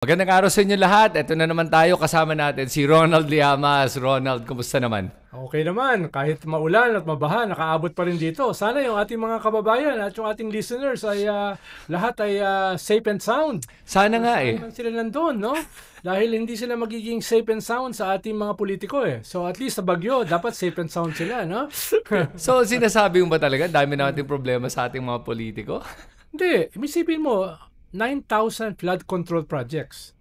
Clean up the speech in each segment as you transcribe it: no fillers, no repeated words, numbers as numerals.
Magandang araw sa inyo lahat. Ito na naman tayo, kasama natin si Ronald Llamas. Ronald, kumusta naman? Okay naman, kahit maulan at mabaha, nakaabot pa rin dito. Sana yung ating mga kababayan at yung ating listeners ay lahat ay safe and sound. Sana nga eh. Sana sila nandun, no? Dahil hindi sila magiging safe and sound sa ating mga politiko eh. So at least sa Bagyo, dapat safe and sound sila, no? So sinasabi mo ba talaga, dami nating problema sa ating mga politiko? Hindi, isipin mo, 9,000 flood control projects.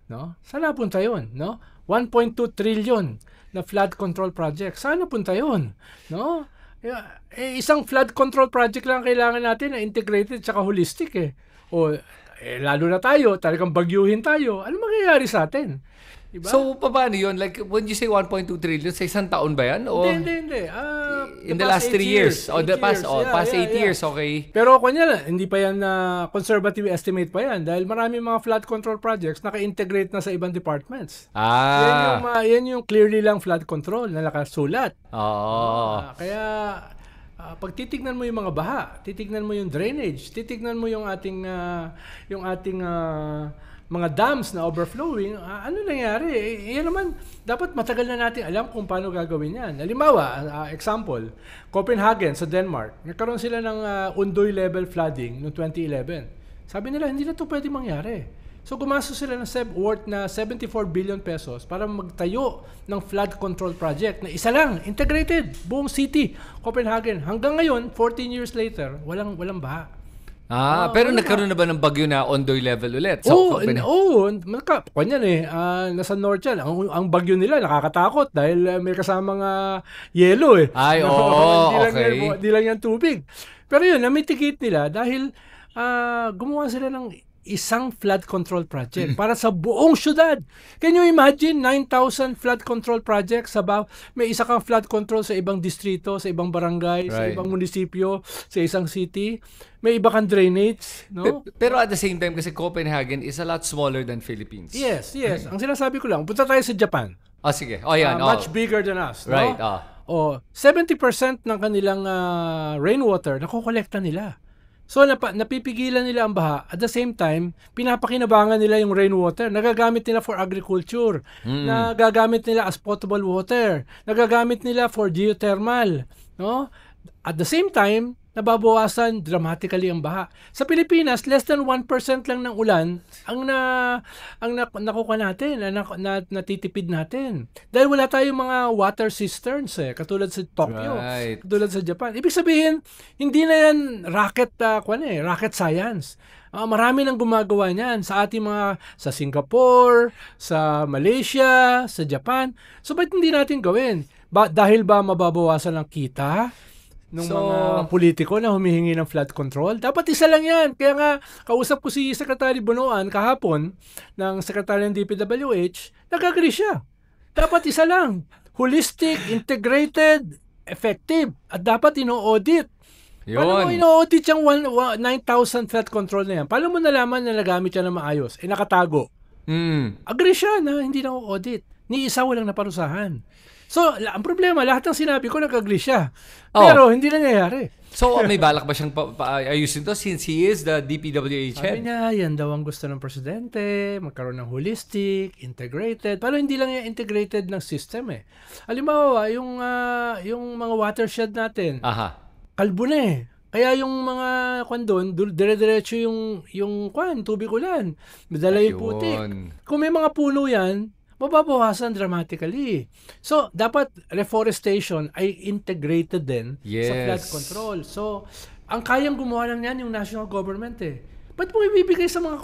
No? Saan napunta yun? No? 1.2 trillion na flood control project. Saan napunta yun? No? Isang flood control project lang kailangan natin na integrated at holistic eh. O lalo na tayo, talagang bagyuhin tayo. Ano mangyayari sa atin? Diba? So, paano yun? Like, when you say 1.2 trillion, sa isang taon ba yan? O Hindi. in the last 3 years? O the past 8 years, okay. Pero kanya, hindi pa yan conservative estimate pa yan dahil marami mga flood control projects naka-integrate na sa ibang departments. Yan yung clearly lang flood control na nakasulat. Kaya pag titignan mo yung mga baha, titignan mo yung drainage, titignan mo yung ating mga dams na overflowing, ano nangyari? Yan naman, dapat matagal na natin alam kung paano gagawin yan. Halimbawa, example, Copenhagen sa Denmark, nagkaroon sila ng Undoy level flooding noong 2011. Sabi nila, hindi na ito pwede mangyari. So gumastos sila ng worth na 74 billion pesos para magtayo ng flood control project na isa lang, integrated, buong city, Copenhagen. Hanggang ngayon, 14 years later, walang baha. Pero nagkaroon na ba ng bagyo na Ondoy level ulit? Kanyan nasa north yan. Ang bagyo nila nakakatakot dahil may kasamang yelo eh. Hindi lang yan tubig. Pero yun, namitigate nila dahil gumawa sila ng isang flood control project para sa buong syudad. Can you imagine 9,000 flood control projects may isa kang flood control sa ibang distrito, sa ibang barangay, sa ibang munisipyo, sa isang city. May iba kang drainage, no? Pero at the same time kasi Copenhagen is a lot smaller than Philippines. Yes. Ang sinasabi ko lang, punta tayo sa Japan. Sige. Yan. Much bigger than us, no? Right. 70% ng kanilang rainwater nakokolekta nila. So napipigilan nila ang baha. At the same time, pinapakinabangan nila yung rainwater. Nagagamit nila for agriculture. Nagagamit nila as potable water. Nagagamit nila for geothermal. No? At the same time, nababawasan dramatically ang baha. Sa Pilipinas, less than 1% lang ng ulan ang nakuha natin, natitipid natin. Dahil wala tayong mga water cisterns katulad sa Tokyo, katulad sa Japan. Ibig sabihin, hindi na yan rocket science. Marami nang gumagawa niyan sa ating sa Singapore, sa Malaysia, sa Japan. So, ba't hindi natin gawin? Dahil ba mababawasan ang kita ng mga politiko na humihingi ng flood control? Dapat isa lang yan. Kaya nga, kausap ko si Secretary Bonoan kahapon ng Secretary ng DPWH, nag-agree siya. Dapat isa lang. Holistic, integrated, effective. At dapat ino-audit. Paano mo ino-audit yung 9,000 flood control na yan? Paano mo nalaman na nagamit yan na maayos? Nakatago. Agree siya na hindi na audit. Ni isa walang naparusahan. So, ang problema, lahat ng sinabi ko nag-agree siya. Pero hindi nangyayari. So, may balak ba siyang ayusin to since he is the DPWH head? Sabi niya, yan daw ang gusto ng presidente, magkaroon ng holistic, integrated. Pero hindi lang yung integrated ng system eh. Halimbawa, yung mga watershed natin, kalbo na eh. Kaya yung mga doon, dire-diretso yung tubig ulan. Madala yung putik. Kung may mga puno yan, mababawasan dramatically. So, dapat reforestation ay integrated din sa flood control. So, ang kayang gumawa lang yan yung national government eh. Ba't mo ibibigay sa mga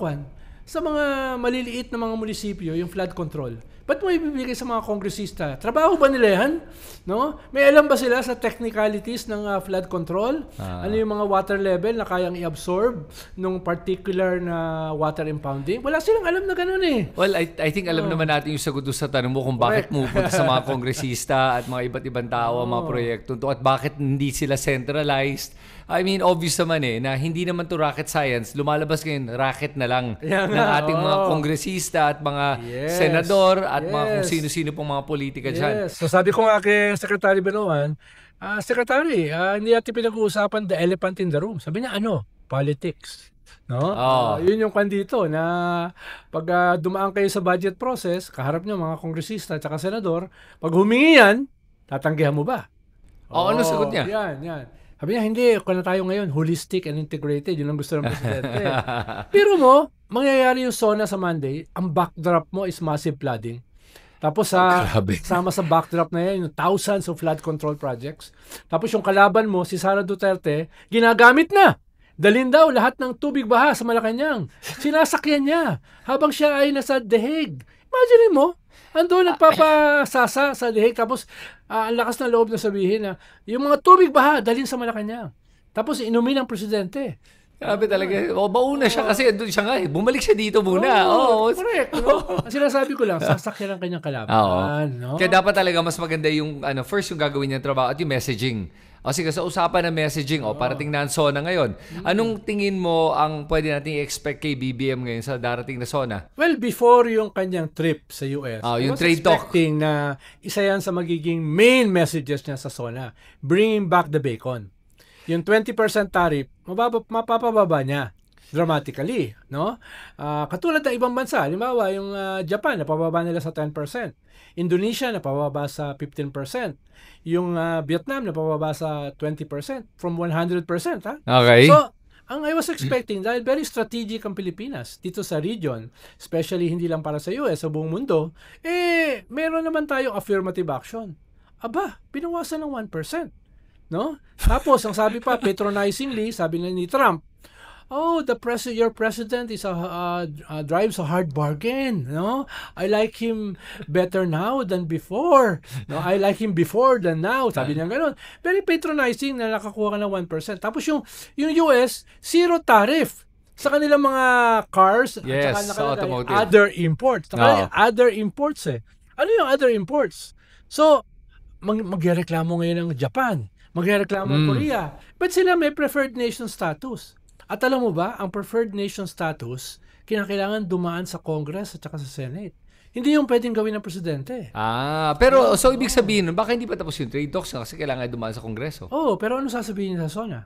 sa mga maliliit na mga munisipyo yung flood control? Ba't mo ibibigay sa mga kongresista? Trabaho ba nila yan? No? May alam ba sila sa technicalities ng flood control? Ano yung mga water level na kayang i-absorb nung particular na water impounding? Wala silang alam na ganun eh. Well, I think alam naman natin yung sagot sa tanong mo kung bakit pupunta sa mga kongresista at mga iba't ibang tao, mga proyekto to, at bakit hindi sila centralized. I mean, obvious naman na hindi naman to rocket science. Lumalabas ngayon, racket na lang ng ating mga kongresista at mga senador at mga kung sino-sino pong mga politika dyan. So sabi ko nga kay Secretary Benoan, Secretary, hindi natin pinag-uusapan the elephant in the room. Sabi niya, politics. No? Oo. Yun yung kwan dito na pag dumaan kayo sa budget process, kaharap nyo mga kongresista at senador, pag humingi yan, tatanggihan mo ba? Ano sagot niya? Yan. Sabi niya, hindi, kung na tayo ngayon, holistic and integrated, yun ang gusto ng presidente. Pero mo, mangyayari yung SONA sa Monday, ang backdrop mo is massive flooding. Tapos sama sa backdrop na yan, yung thousands of flood control projects. Tapos yung kalaban mo, si Sara Duterte, ginagamit na. Dalhin daw lahat ng tubig baha sa Malacanang. Sinasakyan niya habang siya ay nasa The Hague. Imagine mo, ando nagpapasasa sa The Hague, tapos ang lakas ng loob na sabihin na yung mga tubig baha dalhin sa Malacanang. Tapos inumin ng presidente. Sabi talaga, bauna siya kasi doon siya nga bumalik siya dito muna. Correct. Ang sinasabi ko lang, sasakyan ang kanyang kalaban. No? Kaya dapat talaga mas maganda yung first yung gagawin niyang trabaho at yung messaging. Sige, sa usapan ng messaging, parating na ang SONA ngayon. Anong tingin mo ang pwede nating i-expect kay BBM ngayon sa darating na SONA? Well, before yung kanyang trip sa US, yung trade talk. Expecting na isa yan sa magiging main messages niya sa SONA. Bringing back the bacon. Yung 20% tariff, mapapababa niya dramatically, no? Katulad ng ibang bansa, halimbawa yung Japan, napababa nila sa 10%. Indonesia, napababa sa 15%. Yung Vietnam, napababa sa 20% from 100%, ha? Okay. So, ang I was expecting, dahil very strategic ang Pilipinas dito sa region, especially hindi lang para sa US, sa buong mundo, meron naman tayong affirmative action. Aba, pinawasan ng 1%. No? Tapos, ang sabi pa, patronizingly, sabi na ni Trump, your president is drives a hard bargain. No, I like him better now than before. No, I like him before than now. Sabi niya gano'n. Very patronizing na nakakuha ka ng 1%. Tapos yung US, zero tariff sa kanilang mga cars. Yes, at saka automotive. Other imports. Other imports Ano yung other imports? So, magreklamo ngayon ng Japan. Magreklamo ng Korea. But sila may preferred nation status. At alam mo ba, ang preferred nation status, kinakailangan dumaan sa Congress at saka sa Senate. Hindi yung pwedeng gawin ng presidente. Pero so ibig sabihin, baka hindi pa tapos yung trade talks kasi kailangan dumaan sa Kongreso. Pero ano sasabihin niya sa SONA?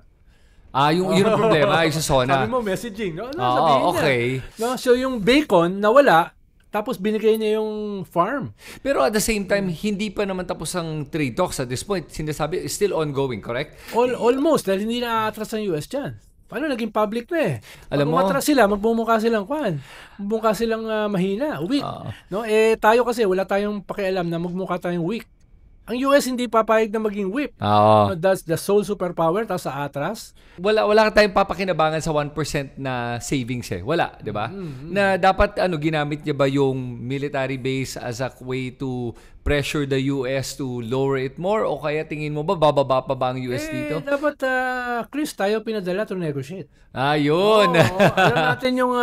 Yun ang problema, yung sa SONA. Sabi mo, messaging. No? Ano sabihin niya? Okay. No? So yung bacon, nawala, tapos binigay niya yung farm. Pero at the same time, hindi pa naman tapos ang trade talks at this point. Sinasabi, still ongoing, correct? Almost, dahil hindi na-atras ng US dyan. Paano naging public na Alam mo, umatras sila, magmumukha silang magmumukha silang mahina, weak. No? Tayo kasi, wala tayong pakialam na magmukha tayong weak. Ang US hindi papayag na maging whip. That's the sole superpower, tapos sa atras. Wala tayong papakinabangan sa 1% na savings Wala, di ba? Na dapat ginamit niya ba yung military base as a way to pressure the US to lower it more o kaya tingin mo ba bababa pa ba ang US dito? Dapat Chris, tayo pinadala to negotiate. Yun. Alam natin yung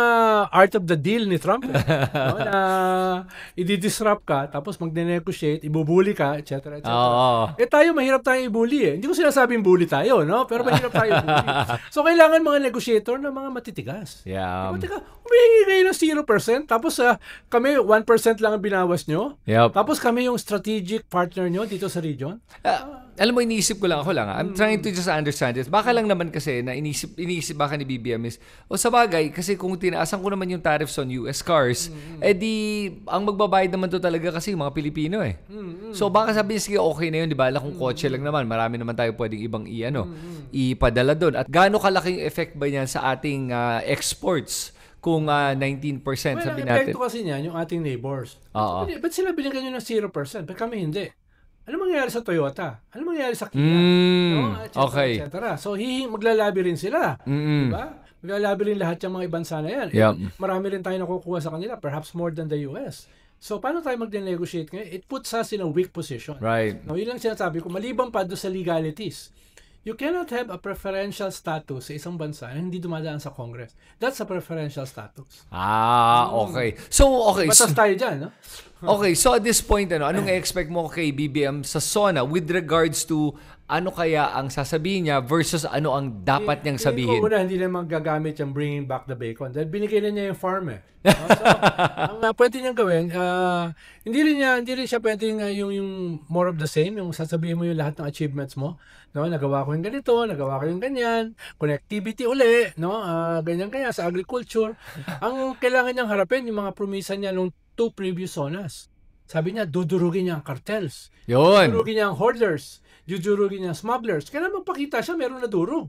art of the deal ni Trump. Na i-disrupt ka, tapos magne-negotiate, ibubuli ka, etc. Tayo mahirap tayong ibuli Hindi ko sinasabing bully tayo, no? Pero mahirap tayo ibuli. So kailangan mga negotiator na mga matitigas. Yeah. Humihingi kayo ng 0%, tapos kami 1% lang ang binawas nyo. Yep. Tapos kami yung strategic partner nyo dito sa region. Alam mo, iniisip ko lang I'm trying to just understand it. Baka lang naman kasi na iniisip baka ni BBM is, sa bagay, kasi kung tinaasan ko naman yung tariffs on US cars, ang magbabayad naman to talaga kasi yung mga Pilipino So baka sabihin, sige, okay na yun, di ba? Kung kotse lang naman, marami naman tayo pwedeng ibang ipadala doon. At gaano kalaking effect ba yan sa ating exports? Kung 19% sabi natin. Epekto kasi niyan yung ating neighbors. Ba't sila binigyan nyo ng 0%? Ba't kami hindi? Ano mangyayari sa Toyota? Ano mangyayari sa Kia? Okay. Et so, maglalabi rin sila. Diba? Maglalabi rin lahat yung mga bansa na yan. Marami rin tayo nakukuha sa kanila, perhaps more than the US. So, paano tayo mag-negotiate ngayon? It puts us in a weak position. Right. Yun lang sinasabi ko, maliban pa doon sa legalities. You cannot have a preferential status sa isang bansa na hindi dumadaan sa Congress. That's a preferential status. Okay. So, okay. Batas tayo dyan, no? Okay, so at this point, anong expect mo kay BBM sa SONA with regards to ano kaya ang sasabihin niya versus ano ang dapat niyang sabihin? Una, hindi na magagamit yung bringing back the bacon. Dahil binigay na niya yung farm eh. No? So, ang pwede niyang gawin, hindi rin siya pwedeng yung more of the same, yung sasabihin mo yung lahat ng achievements mo. No, nagawa ko yung ganito, nagawa ko yung ganyan, connectivity uli, no? Ganyan kaya sa agriculture. Ang kailangan niyang harapin yung mga promisa niya nung 2 previous zonas. Sabi niya, dudurugin niya ang cartels. Yun. Dudurugin niya ang hoarders. Dudurugin niya ang smugglers. Kailangan magpakita siya, meron na durog.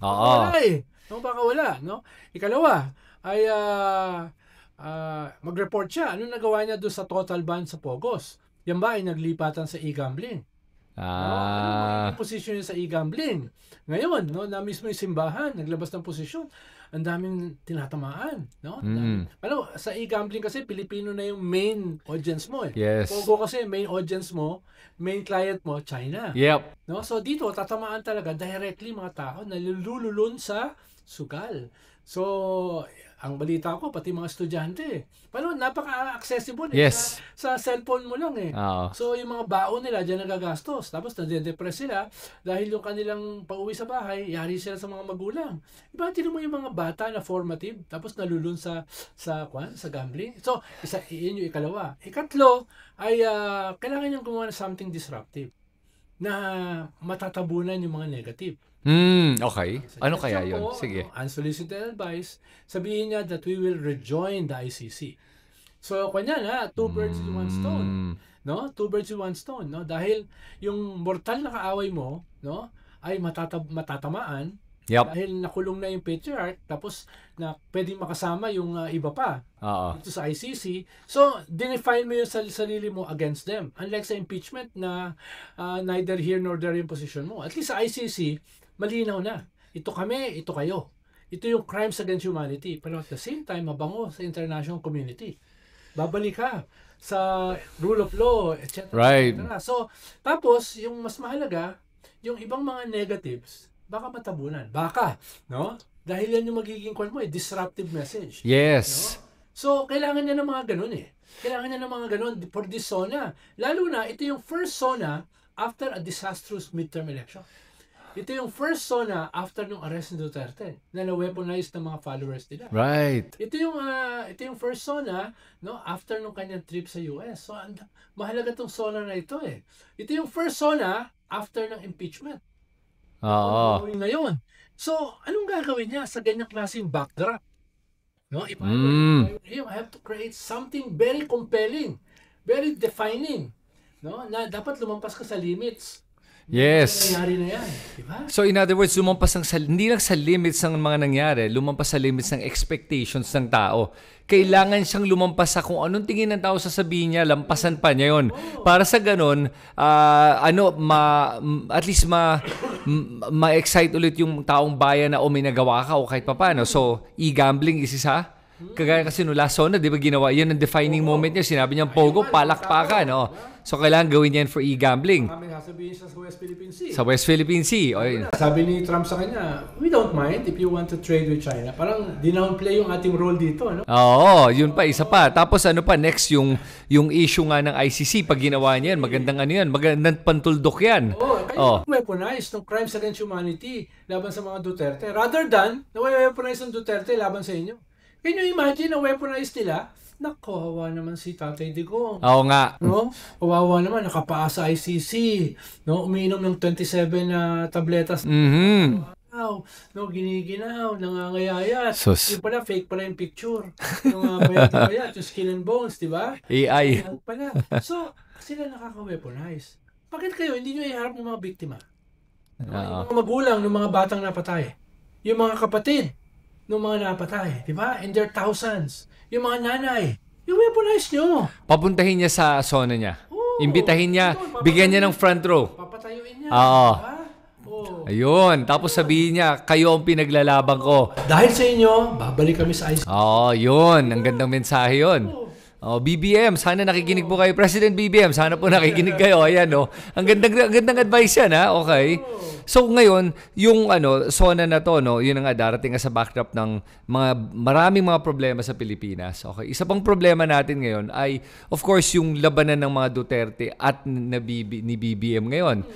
Oo. Wala eh. No, baka wala. No? Ikalawa, ay mag-report siya. Ano nagawa niya doon sa total ban sa Pogos? Yan ba ay naglipatan sa e-gambling? Ano yung posisyon niya sa e-gambling? Ngayon, no, na mismo yung simbahan, naglabas ng posisyon. Ang daming tinatamaan, no? Ano, sa e-gambling kasi Pilipino na yung main audience mo eh. Yes. Pogo kasi main audience mo, main client mo, China. Yep. No? So dito tatamaan talaga directly mga tao na nilululun sa sugal. So ang balita ko pati mga estudyante, paano napaka-accessible eh. Yes. Sa cellphone mo lang eh. So yung mga baon nila diyan nagagastos, tapos nade-depress sila dahil yung kanilang pauwi sa bahay, yari sila sa mga magulang. Iba tingnan mo yung mga bata na formative, tapos nalulun sa gambling. So yun yung ikalawa. Ikatlo ay kailangan niyang gumawa ng something disruptive na matatabunan yung mga negative. Okay. Ano kaya yun? Sige. Unsolicited advice, sabihin niya that we will rejoin the ICC. So, kanya 2 birds with 1 stone. No? 2 birds with 1 stone, no? Dahil yung mortal na kaaway mo, no, ay matatamaan. Yep. Dahil nakulong na yung patriarch, tapos na pwedeng makasama yung iba pa dito sa ICC. So, define mo yung sarili mo against them. Unlike sa impeachment na neither here nor there yung position mo. At least sa ICC, malinaw na. Ito kami, ito kayo. Ito yung crimes against humanity. Pero at the same time, mabango sa international community. Babalik ka sa rule of law, etc. Right. So, tapos, yung mas mahalaga, yung ibang mga negatives, baka matabunan. Baka, no? Dahil yan yung magiging disruptive message. Yes. No? So, kailangan niya ng mga ganun eh. Kailangan niya ng mga ganun for this SONA. Lalo na, ito yung first SONA after a disastrous midterm election. Ito yung first SONA after nung arrest ni Duterte na na-weaponize ng mga followers nila. Right. Ito yung first SONA, no, after nung kanyang trip sa US. So, mahalaga tong SONA na ito eh. Ito yung first SONA after ng impeachment. Ngayon. So, anong gagawin niya sa ganyang klaseng backdrop? No, you have to create something very compelling, very defining, no, na dapat lumampas ka sa limits. Yes. Nangyari na yan, diba? So in other words, lumampas hindi lang sa limits ng mga nangyari, lumampas sa limits ng expectations ng tao. Kailangan siyang lumampas sa kung anong tingin ng tao sasabihin niya, lampasan pa niya yun. Para sa ganun, at least ma-excite ulit yung taong bayan na may nagawa ka o kahit papano. So, e-gambling is isa. Kagaya kasi no last SONA, di ba ginawa, yan ang defining moment niya. Sinabi niya, Pogo, palakpakan. No? So, kailangan gawin yan for e-gambling. Kami sasabihin siya sa West Philippine Sea. Sa West Philippine Sea. Sabi ni Trump sa kanya, we don't mind if you want to trade with China. Parang dinownplay yung ating role dito. No? Oo, yun pa, isa pa. Tapos ano pa, next, yung issue nga ng ICC, pag ginawa niya yan, magandang pantuldok yan. Kaya weaponize ng crimes against humanity laban sa mga Duterte. Rather than, na-weaponize ng Duterte laban sa inyo. Can you imagine na weaponize nila? Kawawa naman si Tatay Digong. Oo nga. No? Kawawa naman, nakapaa sa ICC. No? Umiinom ng 27 na tabletas. No, giniginaw, nangangayayat. Yung pala, fake pala yung picture. Yung bayat, yung skin and bones, di ba? AI. Pala. So, sila nakaka-weaponize. Bakit kayo, hindi nyo iharap ng mga biktima? Yung mga magulang ng mga batang napatay. Yung mga kapatid ng mga napatay, di ba? And there are thousands. Yung mga nanay, yung weaponize nyo. Papuntahin niya sa SONA niya. Imbitahin niya, bigyan niya ng front row. Papatayuin niya. Ayun. Tapos sabihin niya, kayo ang pinaglalaban ko. Dahil sa inyo, babalik kami sa ICC. Yun. Ang gandang mensahe yun. Oh, BBM, sana nakikinig po kayo. President BBM, sana po nakikinig kayo. Ayan, no. Ang gandang advice yan, ha? Okay. So ngayon, yung SONA na to, no, yun nga darating sa backdrop ng maraming mga problema sa Pilipinas. Okay. Isa pang problema natin ngayon ay of course yung labanan ng mga Duterte at ni BBM ngayon.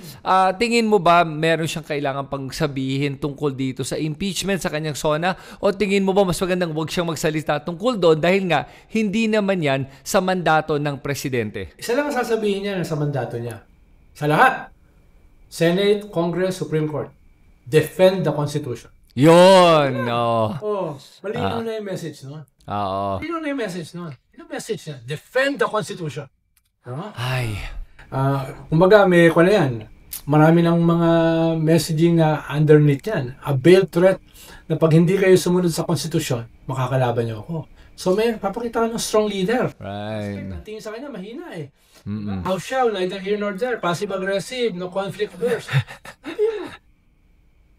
Tingin mo ba meron siyang kailangan pang sabihin tungkol dito sa impeachment sa kanyang SONA, o tingin mo ba mas magandang wag siyang magsalita tungkol doon dahil nga hindi naman yan sa mandato ng presidente? Isa lang ang sasabihin niya sa mandato niya. Sa lahat. Senate, Congress, Supreme Court. Defend the Constitution. Yun! No. Malinaw na yung message nun. Oo. Malinaw na yung message nun. Yung message niya, defend the Constitution. Ay. Kumbaga, may ko na yan. Marami ng mga messaging na underneath yan. A veiled threat na pag hindi kayo sumunod sa Constitution, makakalaban niyo ako. So may papakita ng strong leader. Right. Tingin sa kanya, mahina eh. How shall, neither here nor there, passive-aggressive, no conflict verse.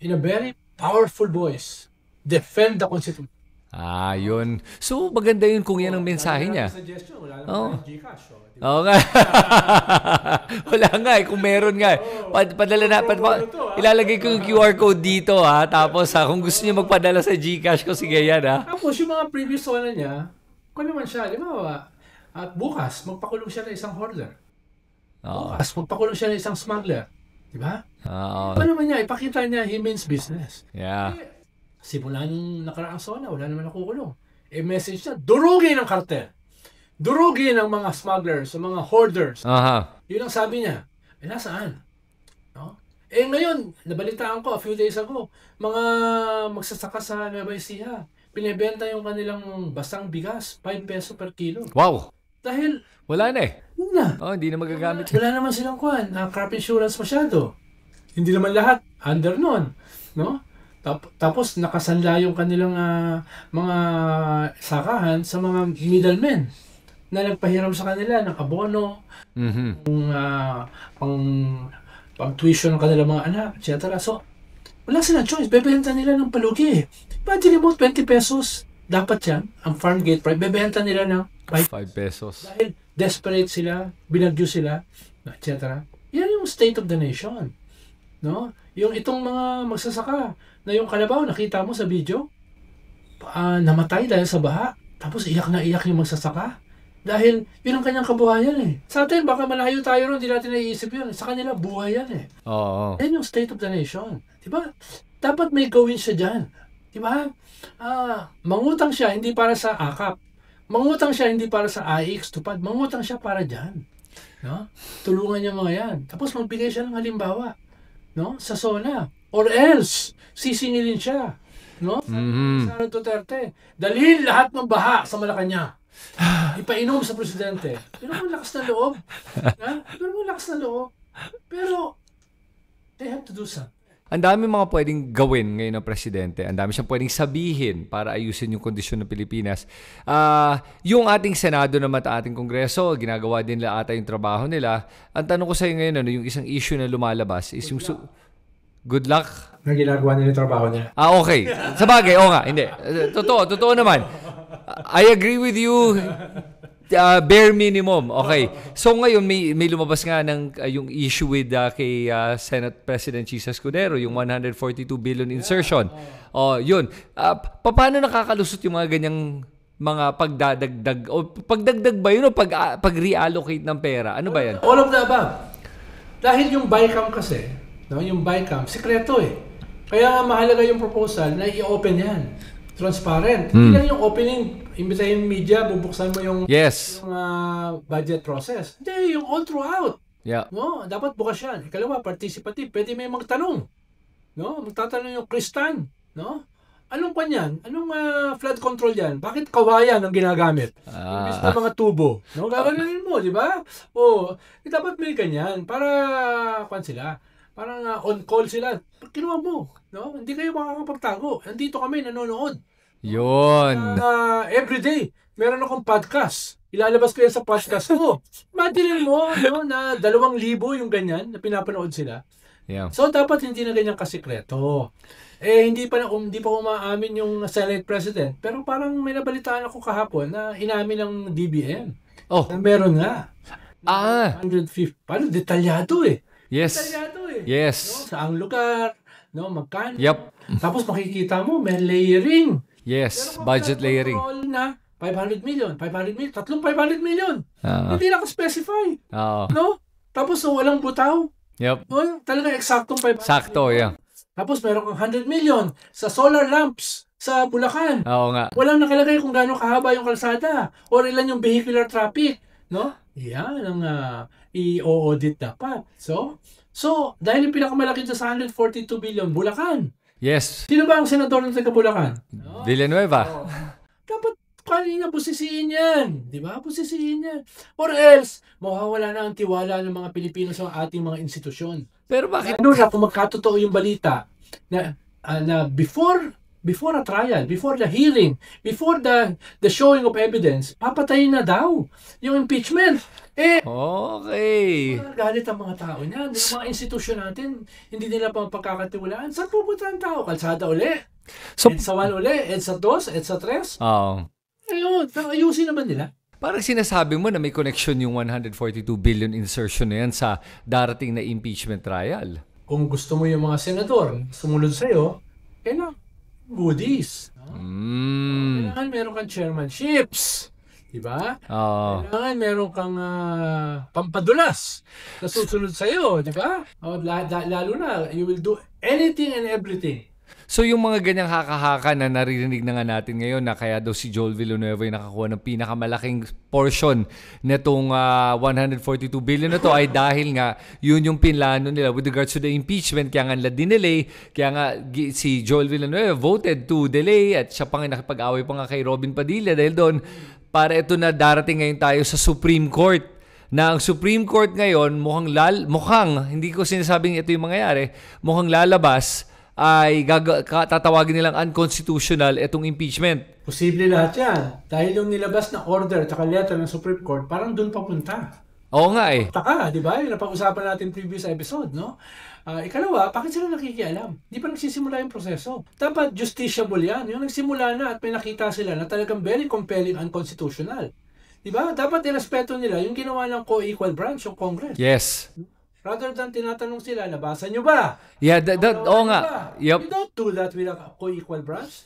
In a very powerful voice, defend the Constitution. Yun. So, maganda yun kung yan ang mensahe niya. Wala naman Gcash. Oo nga. Wala nga eh. Kung meron nga. Padala na. Ilalagay ko yung QR code dito ha. Tapos kung gusto niyo magpadala sa Gcash ko, sige yan ha. Tapos yung mga previous SONA niya, kung naman siya, di ba? At bukas, magpakulong siya ng isang hoarder. Bukas, magpakulong siya ng isang smuggler. Di ba? Ano naman niya, ipakita niya, he means business. Yeah. Simula nung nakaraang SONA, wala naman nakukulong. Message niya, durugin ang kartel. Durugin ang mga smugglers, ang mga hoarders. Yun ang sabi niya. Nasaan? No? Ngayon, nabalitaan ko a few days ago, mga magsasaka sa Nueva Ecija, pinibenta yung kanilang basang bigas, 5 peso per kilo. Wow! Dahil, wala na eh. Yun na. Hindi na magagamit. Wala naman silang crop insurance masyado. Hindi naman lahat under nun. No? Tapos nakasanla yung kanilang mga sakahan sa mga middlemen na nagpahiram sa kanila ng abono, pang tuition ng kanilang mga anak, etc. So, wala silang choice. Bebenta nila ng palugi. Imagine mo, 20 pesos. Dapat yan, ang farm gate price, bebenta nila ng 5 pesos. Dahil desperate sila, binagyo sila, etc. Yan yung state of the nation. No? Yung itong mga magsasaka na yung kalabaw, nakita mo sa video, namatay dahil sa baha. Tapos iyak na iyak yung magsasaka. Dahil yun ang kanyang kabuhayan eh. Sa atin, baka malayo tayo ron, hindi natin naiisip yun. Sa kanila, buhay yan eh. Oo. Yan yung state of the nation. Diba? Dapat may gawin siya dyan. Diba? Mangutang siya, hindi para sa AKAP. Mangutang siya, hindi para sa AX, tupad. Mangutang siya para dyan. No? Tulungan niya mga yan. Tapos magbigay siya ng halimbawa. No? Sa SONA. Or else, sisingilin siya. No? Sara Duterte. Dalhin lahat ng baha sa Malacanang. Ipainom sa presidente. Pero mo lakas na loob. Pero mo lakas na loob. Pero, they have to do something. Ang dami mga pwedeng gawin ngayon ng presidente. Ang dami siyang pwedeng sabihin para ayusin yung kondisyon ng Pilipinas. Yung ating Senado naman at ating Kongreso, ginagawa din nila ata yung trabaho nila. Ang tanong ko sa iyo ngayon, yung isang issue na lumalabas is yung... Good luck? Na ginagawa nila yung trabaho nila. Okay. Sa bagay, nga. Hindi. Totoo naman. I agree with you. Bare minimum. Okay. So ngayon may lumabas nga ng yung issue with kay Senate President Chis Escudero, yung 142 billion insertion. Yun. Paano nakakalusot yung mga ganyang mga pagdadagdag o pagdagdag ba yun o pag-reallocate ng pera? Ano ba yan? All of the above. Dahil yung BICAM kasi, no, yung BICAM, sikreto eh. Kaya mahalaga yung proposal na i-open yan. Transparent. Hindi lang yung opening, imbitahin yung media, bubuksan mo yung, budget process. Hindi, yung all throughout. Yeah. No, dapat bukas yan. Ikalawa, participative. Pwede may magtanong. No, magtatanong yung Kristan. No? Anong kanyan? Anong flood control yan? Bakit kawayan ang ginagamit? Imbis na mga tubo. No, gaganin mo, di ba? Dapat may kanyan para sila. Parang on call sila. Kinuha mo. No? Hindi kayo makakapagtago. Nandito kami, nanonood. Yun. Every day, meron akong podcast. Ilalabas ko yan sa podcast ko. Imagine mo, no, na 2,000 yung ganyan na pinapanood sila. Yeah. So, dapat hindi na ganyan kasikreto. Hindi pa umaamin yung Senate President. Pero parang may nabalitaan ako kahapon na inamin ng DBM. Oh. Na meron nga. 150. Paano? Detalyado Yes. Detalyado Yes. No? Saang lugar, no? Magkano. Yep. Tapos makikita mo, may layering. Yes. Pero Budget layering. na 500 million, 500 million, tatlong 500 million. Hindi naka-specify. No? Tapos walang butaw. Yep. No? Talaga eksaktong 500 Sakto, million. yeah. Tapos meron kang 100 million sa solar lamps sa Bulacan. Oo nga. Walang nakalagay kung gaano kahaba yung kalsada or ilan yung vehicular traffic, no? Yan ang i-audit dapat. So dahil yung pinakamalaki dyan sa 142 billion, Bulacan. Yes. Sino ba ang senador ng taga Bulacan? No? Villanueva. Dapat kanina busisiin yan. Di ba? Busisiin yan. Or else, mawawala na ang tiwala ng mga Pilipino sa ating mga institusyon. Pero bakit? Ano na kung magkatotoo yung balita na before a trial, before the hearing, before the showing of evidence, papatayin na daw yung impeachment. Okay. Galit ang mga tao niyan. Yung mga institusyon natin, hindi nila pa pagkakatiwalaan. Saan pupunta ang tao? Kalsada uli? So, EDSA 1 uli? EDSA 2? EDSA 3? Oo. Ayun, ayusin naman nila. Parang sinasabi mo na may connection yung 142 billion insertion na yan sa darating na impeachment trial. Kung gusto mo yung mga senador sumunod sa'yo, goodies. No? Kailangan meron kang chairmanships. Diba? Kailangan meron kang pampadulas na susunod sa'yo. Diba? Lalo na, you will do anything and everything. So yung mga ganyang haka-haka na naririnig na nga natin ngayon na kaya daw si Joel Villanueva yung nakakuha ng pinakamalaking portion netong 142 billion na to ay dahil nga yun yung pinlano nila with regards to the impeachment. Kaya nga dinelay, kaya nga si Joel Villanueva voted to delay at siya pa nga nakipag-away pa nga kay Robin Padilla dahil doon para ito na darating ngayon tayo sa Supreme Court. Na ang Supreme Court ngayon mukhang hindi ko sinasabing ito yung mangyayari, mukhang lalabas ay tatawagin nilang unconstitutional itong impeachment. Posible lahat yan. Dahil yung nilabas na order at letter ng Supreme Court, parang doon papunta. Oo nga Taka, di ba? Yung napag-usapan natin previous episode, no? Ikalawa, bakit sila nakikialam? Di pa nagsisimula yung proseso. Dapat justiciable yan. Yung nagsimula na at may nakita sila na talagang very compelling unconstitutional. Di ba? Dapat irespeto nila yung ginawa ng co-equal branch, yung Congress. Yes. Rather than tinatanong sila, nabasa nyo ba? Yeah, oo nga. Yep. You don't do that with a co-equal branch.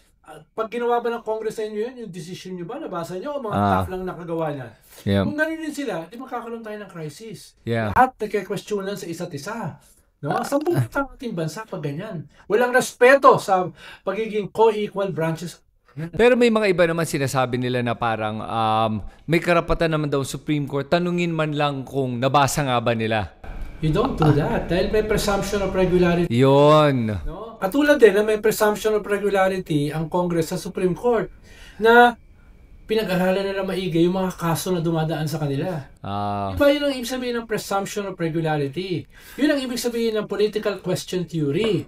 Pag ginawa ba ng Congress sa inyo yun, yung decision nyo ba, nabasa nyo o mga staff lang nakagawa na? Yep. Kung ganun din sila, di magkakaroon tayo ng crisis. Yeah. Lahat nagka-questionan sa isa't isa. No? Saan pupunta ang ating bansa pag ganyan? Walang respeto sa pagiging co-equal branches. Pero may mga iba naman sinasabi nila na parang may karapatan naman daw Supreme Court. Tanungin man lang kung nabasa nga ba nila. You don't do that dahil may presumption of regularity. Yun. No? Katulad din na may presumption of regularity ang Congress sa Supreme Court na pinag-aralan nila maigi yung mga kaso na dumadaan sa kanila. Iba yun ang ibig sabihin ng presumption of regularity. Yun ang ibig sabihin ng political question theory.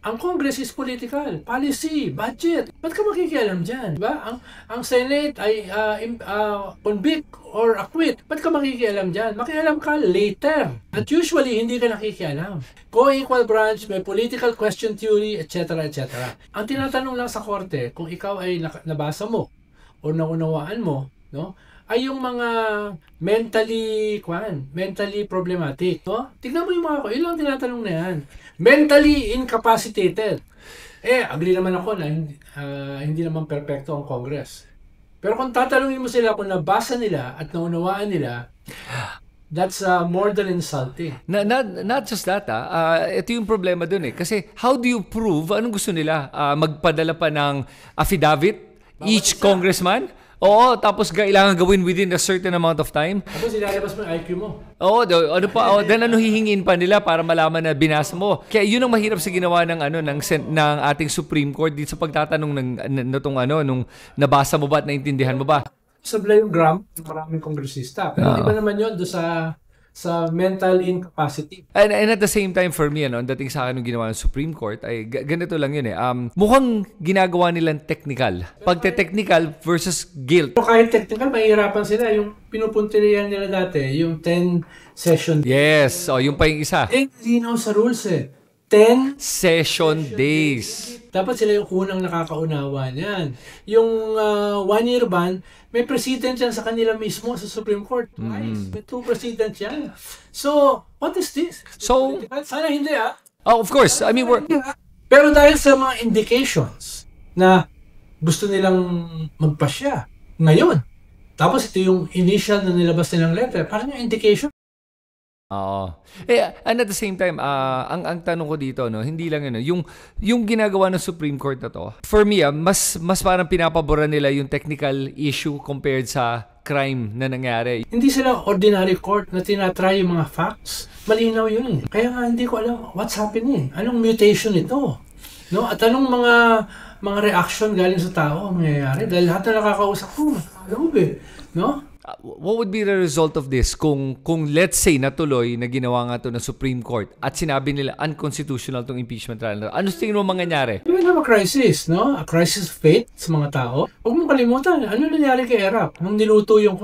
Ang Congress is political, policy, budget. Ba't ka makikialam dyan? Diba? Ang Senate ay convict or acquit. Ba't ka makikialam dyan? Makialam ka later. At usually, hindi ka nakikialam. Co-equal branch, may political question theory, etc. etc. Ang tinatanong lang sa korte, kung ikaw ay nabasa mo o naunawaan mo, no? Ay yung mga mentally problematic, no? Tignan mo yung mga ilang tinatanong na yan. Mentally incapacitated. Agree naman ako na hindi naman perpekto ang Congress. Pero kung tatanungin mo sila kung nabasa nila at naunawaan nila, that's more than insulting. Not just that, ito yung problema dun Kasi how do you prove, anong gusto nila? Magpadala pa ng affidavit? Each congressman? Oo, tapos kailangan gawin within a certain amount of time. Tapos ilalabas mo yung IQ mo. Oo, then hihingin pa nila para malaman na binasa mo. Kaya yun ang mahirap sa ginawa ng ating Supreme Court dito sa pagtatanong nung nabasa mo ba at naintindihan mo ba? Sablay yung Graham, maraming kongresista. Pero di ba naman yun doon sa sa mental incapacity. And at the same time, for me, ang dating sa akin ng ginawa ng Supreme Court, ay ganito lang yun eh. Mukhang ginagawa nilang technical. Pagte-technical versus guilt. So kahit technical, mahihirapan sila. Yung pinupuntirihan nila dati, yung 10 session. Yes. Yung pa yung isa. Linaw sa rules 10 session days. Dapat sila yung unang nakakaunawa niyan. Yung 1-year ban, may president yan sa kanila mismo sa Supreme Court. Twice. May 2 presidents yan. So, what is this? So, sana hindi of course. I mean, pero dahil sa mga indications na gusto nilang magpasya ngayon, tapos ito yung initial na nilabas nilang letter, parang yung indication. Oo. And at the same time, ang tanong ko dito, no, hindi lang yun, yung ginagawa ng Supreme Court na to, for me, mas parang pinapabora nila yung technical issue compared sa crime na nangyari. Hindi sila ordinary court na tinatry yung mga facts. Malinaw yun eh. Kaya nga hindi ko alam what's happening. Anong mutation ito? No? At anong mga reaction galing sa tao ang nangyayari? Dahil lahat na nakakausap ko, no? What would be the result of this kung let's say natuloy na ginawa nga to ng Supreme Court at sinabi nila unconstitutional tong impeachment trial? Ano tingin mo mangyayari? We have a crisis, no? A crisis of faith sa mga tao. Huwag mong kalimutan, ano nangyari kay Erap nung niluto yung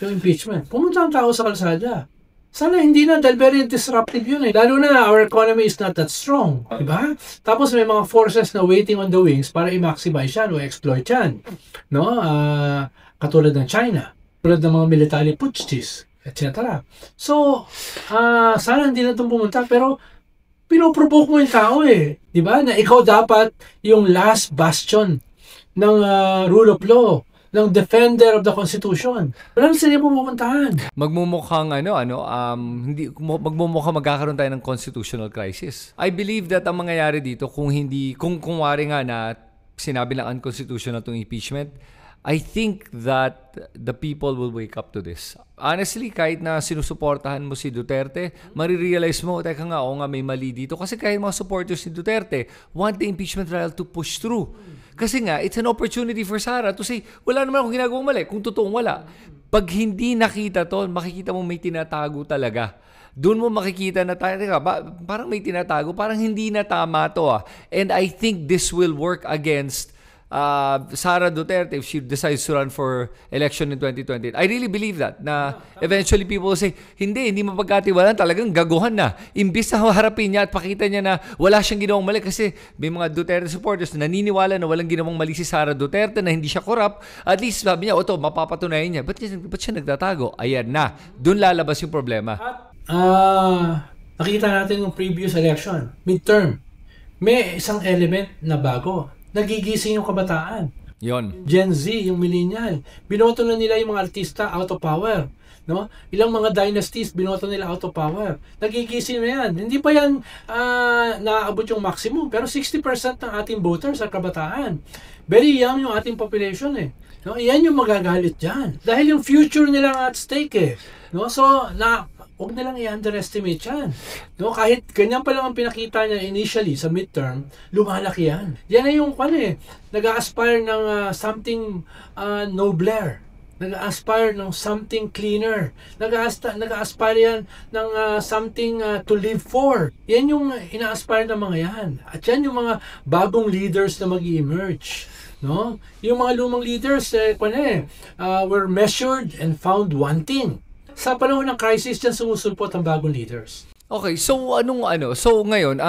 impeachment? Pumunta ang tao sa kalsada. Sana hindi na, dahil very disruptive yun eh. Lalo na, our economy is not that strong. Diba? Tapos may mga forces na waiting on the wings para i-maximize yan o exploit yan. No? Katulad ng China. Tulad ng mga military putschis, etc. So, sana hindi na itong pumunta, pero pinoprovoke mo yung tao eh. Di ba? Na ikaw dapat yung last bastion ng rule of law, ng defender of the Constitution. Wala na sila pupuntahan. Magmumukhang magmumukhang magkakaroon tayo ng constitutional crisis. I believe that ang mangyayari dito kung wari nga na sinabi lang unconstitutional itong impeachment, I think that the people will wake up to this. Honestly, kahit na sinusuportahan mo si Duterte, marirealize mo, teka nga, may mali dito. Kasi kahit mga supporters ni Duterte want the impeachment trial to push through. Kasi nga, it's an opportunity for Sara to say, wala naman akong ginagawang mali, kung totoong wala. Pag hindi nakita to, makikita mo may tinatago talaga. Doon mo makikita na parang may tinatago, parang hindi na tama to. And I think this will work against Sara Duterte if she decides to run for election in 2020. I really believe that na eventually people will say, hindi mapagkatiwalaan, talagang gaguhan na. Imbis na harapin niya at pakita niya na wala siyang ginawang mali kasi may mga Duterte supporters na naniniwala na walang ginawang mali si Sara Duterte, na hindi siya corrupt. At least sabi niya, mapapatunayan niya. Ba't siya nagtatago? Ayan na. Doon lalabas yung problema. Nakita natin yung previous election, midterm. May isang element na bago. Nagigising yung kabataan. Yon. Gen Z, yung millennial. Binoto na nila yung mga artista out of power. No? Ilang mga dynasties binoto nila out of power. Nagigising na yan. Hindi pa yan naaabot yung maximum. Pero 60% ng ating voters ay kabataan. Very young yung ating population eh. No? Yan yung magagalit dyan. Dahil yung future nila at stake eh. No? So, huwag nilang i-underestimate yan. No? Kahit ganyan pa lang ang pinakita niya initially sa midterm, lumalaki yan. Yan ay yung nag-a-aspire ng something nobler. Nag-a-aspire ng something cleaner. Nag-a-aspire yan ng something to live for. Yan yung ina-aspire ng mga yan. At yan yung mga bagong leaders na mag-emerge. No? Yung mga lumang leaders, were measured and found wanting. Sa panahon ng crisis, dyan sumusulpot ang bagong leaders. Okay, so so ngayon,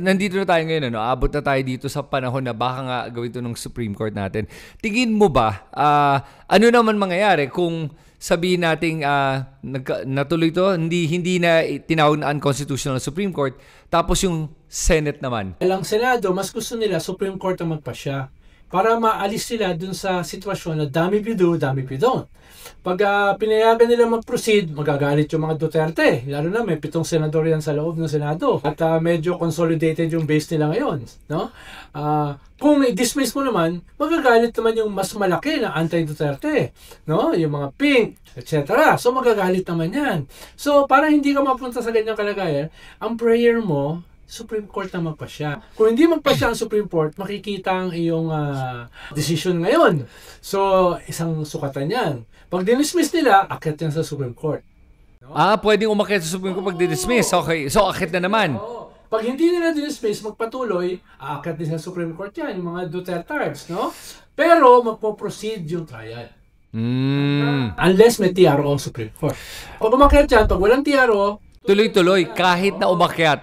nandito na tayo ngayon, abot na tayo dito sa panahon na baka nga gawin ito ng Supreme Court natin. Tingin mo ba, ano naman mangyayari kung sabihin nating natuloy to, hindi na tinawag na unconstitutional Supreme Court, tapos yung Senate naman? Ang Senado, mas gusto nila Supreme Court ang magpasya para maalis sila dun sa sitwasyon na dami pido, dami pidon. Pag pinayagan nila mag-proceed, magagalit yung mga Duterte. Lalo na may 7 senador yan sa loob ng Senado. At medyo consolidated yung base nila ngayon. No? Kung i-dismiss mo naman, magagalit naman yung mas malaki na anti-Duterte. No? Yung mga pink, etc. So magagalit naman yan. So para hindi ka mapunta sa ganyang kalagayan, ang prayer mo, Supreme Court na magpasya. Kung hindi magpasya ang Supreme Court, makikita ang iyong decision ngayon. So, isang sukatan yan. Pag dinismiss nila, akyat yan sa Supreme Court. Pwedeng umakyat sa Supreme Court pag dismiss. Okay, so akit na naman. Oo. Pag hindi nila dinismiss, magpatuloy, aakyat din sa Supreme Court yan, yung mga Dutertards, no? Pero magpo-proceed yung trial. Unless may TRO ang Supreme Court. Pag umakyat yan, pag walang TRO, Tuloy-tuloy, kahit na umakyat.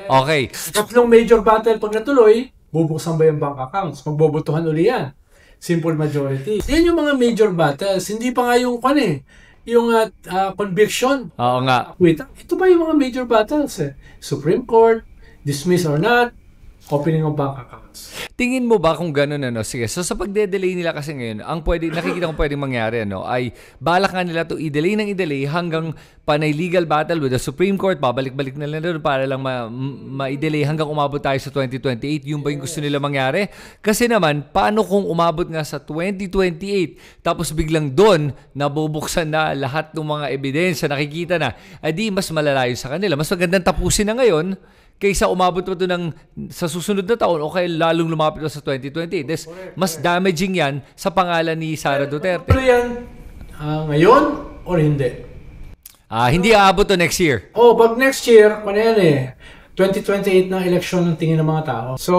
Okay. tatlong major battle pag natuloy, bubuksan ba yung bank accounts? Magbobotohan uli yan. Simple majority. Yan yung mga major battles. Hindi pa nga yung yung conviction. Oo nga. Wait, ito ba yung mga major battles Supreme Court, dismiss or not, opening of bank accounts. Tingin mo ba kung gano'n, sige, so sa pagde-delay nila kasi ngayon, ang nakikita kong pwedeng mangyari, ay balak nga nila to i-delay ng i-delay hanggang panay legal battle with the Supreme Court, pabalik-balik na lang doon para lang ma-delay hanggang umabot tayo sa 2028. Yung ba yung gusto nila mangyari? Kasi naman, paano kung umabot nga sa 2028, tapos biglang doon, nabubuksan na lahat ng mga ebidensya, nakikita na, di mas malalayo sa kanila. Mas magandang tapusin na ngayon, kaysa umabot pa doon sa susunod na taon o kaya lalong lumapit sa 2028. Mas damaging yan sa pangalan ni Sara Duterte. Pero yan, ngayon or hindi? Hindi aabot to next year. Pag next year, 2028 na election ng tingin ng mga tao. So,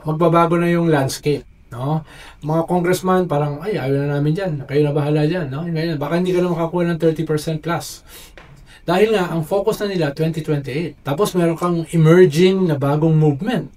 magbabago na yung landscape. No? Mga congressman, parang, ayaw na namin dyan. Kayo na bahala dyan. No? Baka hindi ka na makakuha ng 30% plus. Dahil nga, ang focus na nila, 2028. Tapos meron kang emerging na bagong movement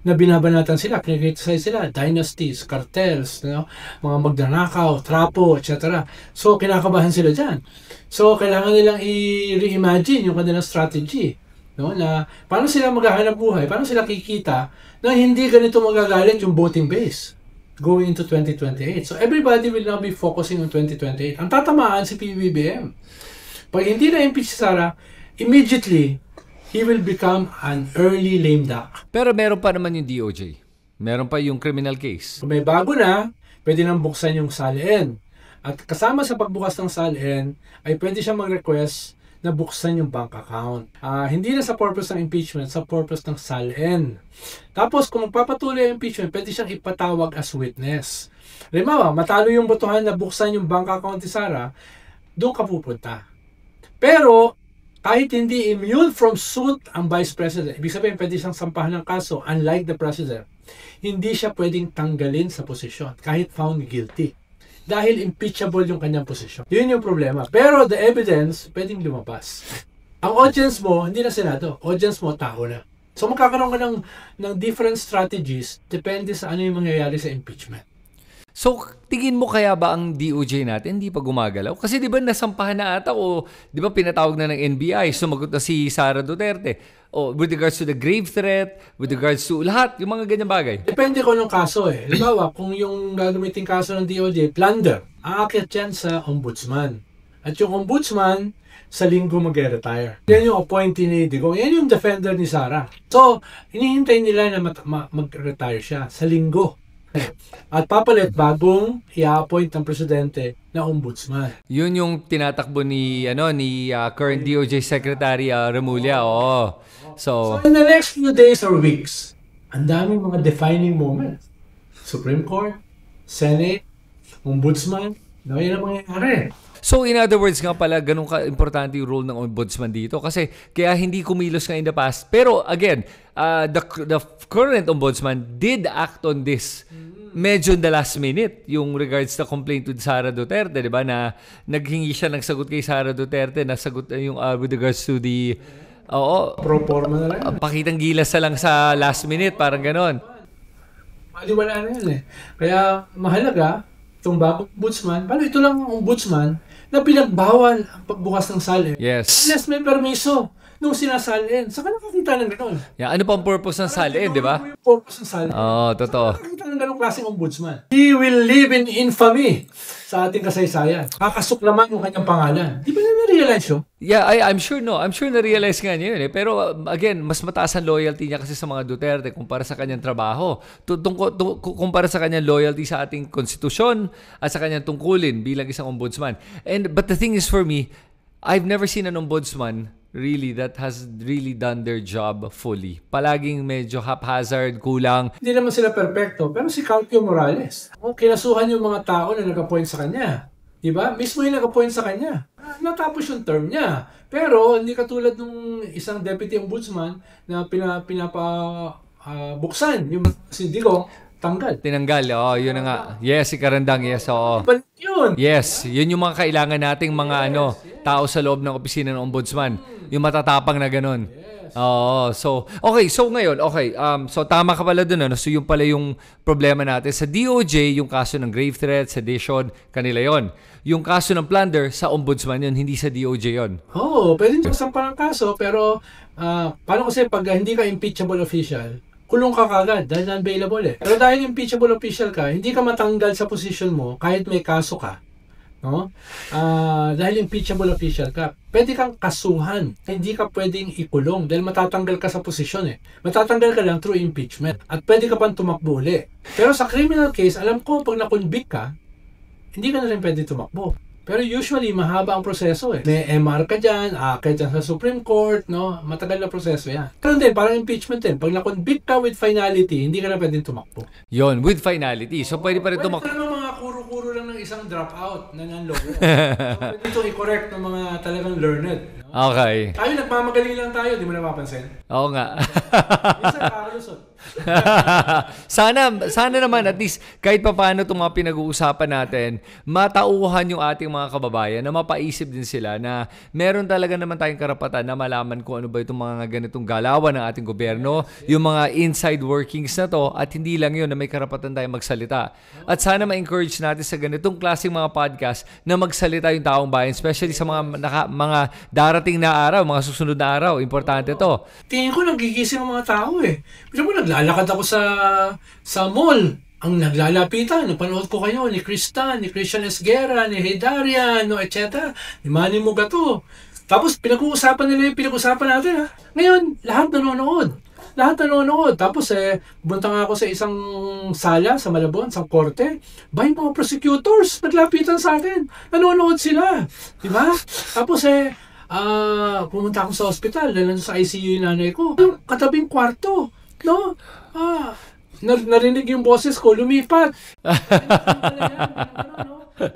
na binabanatan sila, kinikriticize sila, dynasties, cartels, mga magnanakaw, trapo, etc. So, kinakabahan sila dyan. So, kailangan nilang i-reimagine yung kanilang strategy. No? Na paano sila maghahanap buhay, paano sila kikita na hindi ganito magagalit yung voting base going into 2028. So, everybody will now be focusing on 2028. Ang tatamaan si PBBM. Pag hindi na impeach si Sara, immediately, he will become an early lame duck. Pero meron pa naman yung DOJ. Meron pa yung criminal case. Kung may bago na, pwede nang buksan yung SALN. At kasama sa pagbukas ng SALN, ay pwede siya mag-request na buksan yung bank account. Hindi na sa purpose ng impeachment, sa purpose ng SALN. Tapos, kung magpapatuloy ang impeachment, pwede siyang ipatawag as witness. Halimbawa, matalo yung botohan na buksan yung bank account ni Sara, doon ka pupunta. Pero, kahit hindi immune from suit ang Vice President, ibig sabihin pwede siyang sampahan ng kaso, unlike the President, hindi siya pwedeng tanggalin sa posisyon kahit found guilty. Dahil impeachable yung kanyang posisyon. Yun yung problema. Pero the evidence, pwedeng lumabas. Ang audience mo, hindi na Senado. Audience mo, tao na. So magkakaroon ka ng different strategies depende sa ano yung mangyayari sa impeachment. So, tingin mo kaya ba ang DOJ natin hindi pa gumagalaw? Kasi di ba nasampahan na ata o di ba pinatawag na ng NBI, sumagot na si Sara Duterte. With regards to the grave threat, with regards to lahat, yung mga ganyang bagay. Depende ko ng kaso Halimbawa, kung yung gagamitin kaso ng DOJ, plunder, aakyat yan sa ombudsman. At yung ombudsman, sa linggo mag-retire. Yan yung appointee ni Digong. Yan yung defender ni Sara. So, hinihintay nila na mag-retire siya sa linggo. At papalit bagong i-appoint ng presidente na ombudsman. Yun yung tinatakbo ni current DOJ Secretary Remulla. So in the next few days or weeks, ang daming mga defining moments. Supreme Court, Senate, ombudsman, yan ang mangyayari. So in other words nga pala, ganun ka-importante yung role ng ombudsman dito kasi kaya hindi kumilos nga in the past. Pero again, the current ombudsman did act on this medyo in the last minute, yung regards to complaint with Sara Duterte, di ba, na naghingi siya ng sagot kay Sara Duterte, nasagot yung with regards to the pro forma na lang. Pakitang gilas na lang sa last minute, parang ganon. Maliwala na yan Kaya mahalaga, itong bagong ombudsman, paano ito lang ang ombudsman na pinagbawal ang pagbukas ng SALN. Yes. Unless may permiso nung sinasalin. Saka nakakita ng gano'n. Ano pa ang purpose ng SALN, di ba? Ano yung purpose ng SALN? Totoo. Nakakita ng gano'ng klaseng ombudsman. He will live in infamy sa ating kasaysayan. Kakasok naman yung kanyang pangalan. Di ba na-realize yun? Yeah, I'm sure I'm sure na-realize nga niya yun Pero again, mas mataas ang loyalty niya kasi sa mga Duterte kumpara sa kanyang trabaho. Kumpara sa kanyang loyalty sa ating konstitusyon at sa kanyang tungkulin bilang isang ombudsman. But the thing is for me, I've never seen an ombudsman really that has really done their job fully. Palaging medyo haphazard, kulang. Hindi naman sila perpekto, pero si Carpio Morales, kinasuhan yung mga tao na nag-appoint sa kanya. Diba? Mismo yung nag-appoint sa kanya. Natapos yung term niya. Pero hindi katulad nung isang deputy ombudsman na buksan. Yung si Digong, tanggal. Tinanggal, yun na nga. Yes, si Karandang, yes, oo. Balik yun. Yes, yun yung mga kailangan nating mga tao sa loob ng opisina ng ombudsman. Yung matatapang na ganun. Oo, so ngayon, so tama ka pala dun, so yung pala yung problema natin. Sa DOJ, yung kaso ng grave threat, sedition, kanila yon. Yung kaso ng plunder, sa ombudsman yun, hindi sa DOJ yun. Pwede nyo sampahan ang kaso, pero paano kasi pag hindi ka impeachable official, kulong ka kagad dahil unbailable eh. Pero dahil impeachable official ka, hindi ka matanggal sa position mo kahit may kaso ka. No? Dahil impeachable official ka, pwede kang kasuhan. Hindi ka pwedeng ikulong dahil matatanggal ka sa posisyon eh. Matatanggal ka lang through impeachment at pwede ka pang tumakbo uli. Pero sa criminal case, alam ko pag na-convict ka, hindi ka na rin pwede tumakbo. Pero usually, mahaba ang proseso eh. May MR ka dyan, akit dyan sa Supreme Court, no? Matagal na proseso yan. Pero din, parang impeachment din. Pag na-convict ka with finality, hindi ka na pwedeng tumakbo. Yon, with finality. So, pwede pa rin tumakbo. Pwede mga kuro-kuro lang ng isang dropout na nanloko. So, pwede ito i-correct ng mga talagang learned. No? Okay. Tayo, nagmamagaling lang tayo. Di mo napapansin? Oo nga. Minsan, kakalusot. sana naman at least kahit papaano itong mga pinag-uusapan natin, matauhan yung ating mga kababayan na mapaisip din sila na meron talaga naman tayong karapatan na malaman kung ano ba itong mga ganitong galawan ng ating gobyerno, yung mga inside workings na to, at hindi lang yun na may karapatan tayong magsalita. At sana ma-encourage natin sa ganitong klaseng mga podcast na magsalita yung taong bayan, especially sa mga darating na araw, mga susunod na araw. Importante to. Tingin ko nagigising ang mga tao eh. Pero mo naglalakad ako sa mall. Ang naglalapitan, napanood ko kayo ni Christian Esguerra, ni Hedarian, no, etc. Ni Manny Mugato. Tapos pinag-uusapan nila yung pinag-uusapan natin ha. Ngayon, lahat nanonood. Tapos bunta nga ako sa isang sala sa Malabon, sa korte. Yung mga prosecutors naglapitan sa akin. Nanonood sila. Diba? Tapos pumunta ako sa hospital dahil sa ICU yung nanay ko. Yung katabing kwarto. No? Narinig yung boses ko, lumipat.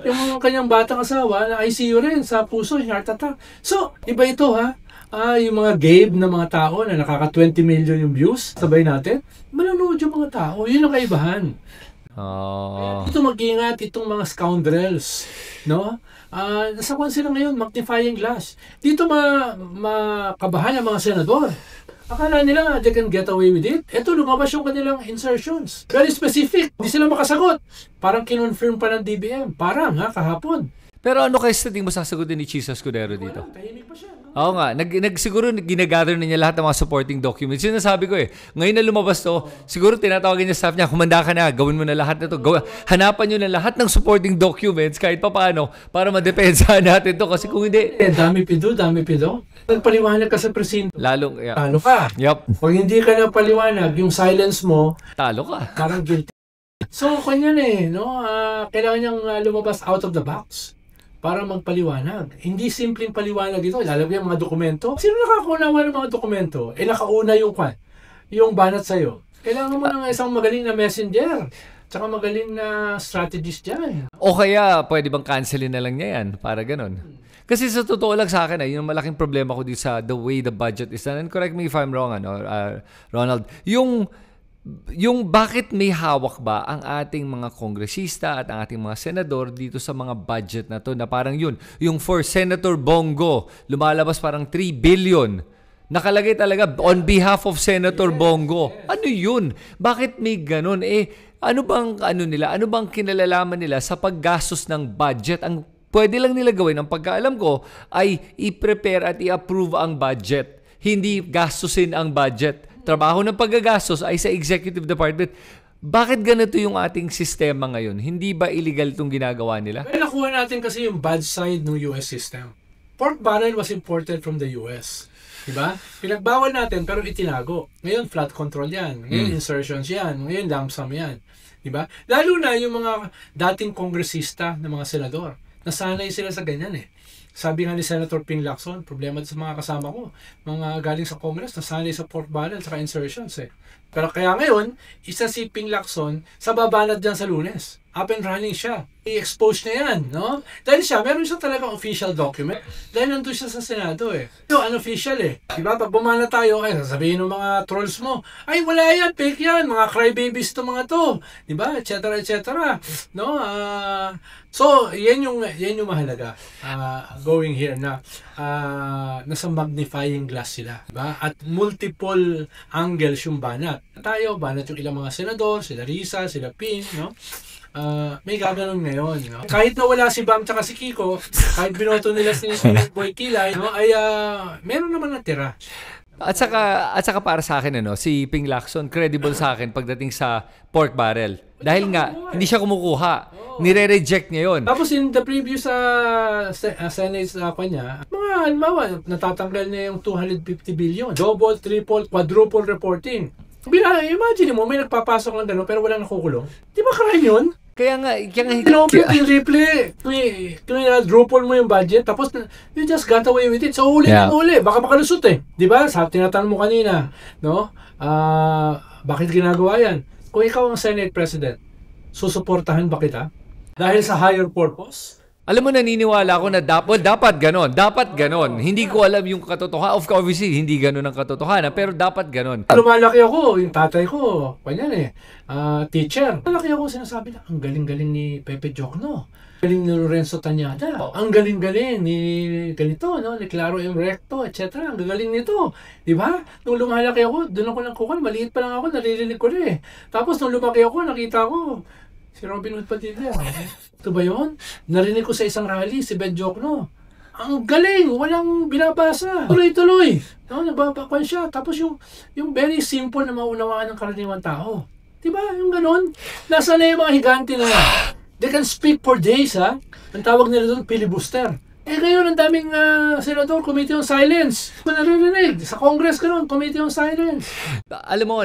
Yung kanyang batang asawa na ICU rin sa puso, heart attack. So, iba ito ha. Yung mga Gabe na mga tao na nakaka 20 million yung views, sabay natin, manonood yung mga tao. Yun ang kaibahan. Ito mag-ingat itong mga scoundrels. No? Nasa kwan sila ngayon, magnifying glass. Dito makabahan ang mga senador. Akala nila they can get away with it. Ito, lumabas yung kanilang insertions. Very specific. Hindi sila makasagot. Parang kinonfirm pa ng DBM. Kahapon. Pero ano kayo sa tingin mo sasagutin ni Chisa Escudero dito? Tahimik pa siya. Oo nga, siguro ginagather na niya lahat ng mga supporting documents. Yun nasabi ko ngayon na lumabas to, siguro tinatawagan niya staff niya, kumanda ka na, gawin mo na lahat na to. Hanapan nyo na lahat ng supporting documents kahit papaano para madepensahan natin to. Kasi kung hindi... Dami pido. Nagpaliwanag ka sa presinto. Talo ka. Yup. Pag hindi ka nagpaliwanag, yung silence mo, talo ka. Parang guilty. So, kanyan no? Kailangan niyang lumabas out of the box para magpaliwanag. Hindi simpleng paliwanag ito. Lalagyan mga dokumento. Sino nakakaunawa ng mga dokumento? Nakauna yung banat sa'yo. Kailangan mo ng isang magaling na messenger. Tsaka magaling na strategist dyan. O kaya, pwede bang cancelin na lang niya yan? Para ganun. Kasi sa totoo lang sa akin, yung malaking problema ko dito sa the way the budget is done. And correct me if I'm wrong, Ronald. Yung bakit may hawak ba ang ating mga kongresista at ang ating mga senador dito sa mga budget na to na parang yung for Senator Bongo, lumalabas parang 3 billion. Nakalagay talaga on behalf of Senator Bongo. Ano yun? Bakit may ganun? Ano bang kinalalaman nila sa paggastos ng budget? Ang pwede lang nila gawin, ang pagkaalam ko, ay i-prepare at i-approve ang budget. Hindi gastusin ang budget. Trabaho ng paggagastos ay sa executive department. Bakit ganito yung ating sistema ngayon? Hindi ba illegal itong ginagawa nila? Nakuha natin kasi yung bad side ng US system. Pork barrel was imported from the US. Diba? Pinagbawal natin pero itinago. Ngayon flood control yan. Ngayon insertions yan. Ngayon lump sum yan. Diba? Lalo na yung mga dating kongresista na mga senador. Nasanay sila sa ganyan Sabi nga ni Senator Ping Lacson, problema sa mga kasama ko, mga galing sa Congress, nasanay sa pork barrel at insertions Pero kaya ngayon, isa si Ping Lacson sa babanat dyan sa Lunes. up and running siya. I-expose na yan, no? Dahil meron siya talagang official document. Dahil nandun siya sa Senado eh. Ito, unofficial eh. Diba? Pag bumana tayo, ay sasabihin ng mga trolls mo, ay wala yan, fake yan, mga crybabies to mga to. Diba? Et cetera. No? So, yan yung mahalaga. Going here na nasa magnifying glass sila. Diba? At multiple angles yung banat. Tayo, banat yung ilang mga senador, sila Risa, sila Ping, no? May gaganon ngayon, no? Kahit na wala si Bam tsaka si Kiko, kahit binoto nila si Boy Kilay, no, ay meron naman natira. At saka para sa akin, si Ping Lacson, credible sa akin pagdating sa pork barrel. Dahil nga, hindi siya kumukuha. Nire-reject niya yun. Tapos in the previous Senate kanya, mga halimbawa, natatanggal niya yung 250 billion. Double, triple, quadruple reporting. Imagine mo, may nagpapasok ng gano'n pero walang nakukulong. Di ba crime yun? Kaya nga replay, quadruple mo yung budget, tapos you just got away with it. So, uli, baka makalusot eh. Di ba? Tinatanong mo kanina, no? Bakit ginagawa yan? Kung ikaw ang Senate President, susuportahan ba kita? Dahil sa higher purpose? Alam mo, naniniwala ako na dapat ganon. Dapat ganon. Hindi ko alam yung katotohanan. Of course, obviously, hindi ganon ang katotohanan, pero dapat ganon. Lumalaki ako, yung tatay ko, kanyan teacher. Lumalaki ako, sinasabi na, ang galing-galing ni Pepe Jokno. Galing ni Lorenzo Tañada. Ang galing-galing ni ganito, no? Ni Claro M. Recto, etc. Ang galing nito. Di ba? Nung lumalaki ako, doon ako lang kukul. Maliit pa lang ako, naririnig ko rin eh. Tapos nung lumaki ako, nakita ko, si Robin Hood Padilla. Ito ba yun? Narinig ko sa isang rally, si Ben Jokno. Ang galing! Walang binabasa. Tuloy-tuloy. No, nagbabakuan siya. Tapos yung very simple na maunawaan ng karaniwang tao. Diba? Yung ganon. Nasa na yung mga higante na they can speak for days, ha? Ang tawag nila doon, filibuster. Ngayon, ang daming senador, Committee on Silence. Kung naririnig, sa Congress ka Committee on Silence. Alam mo,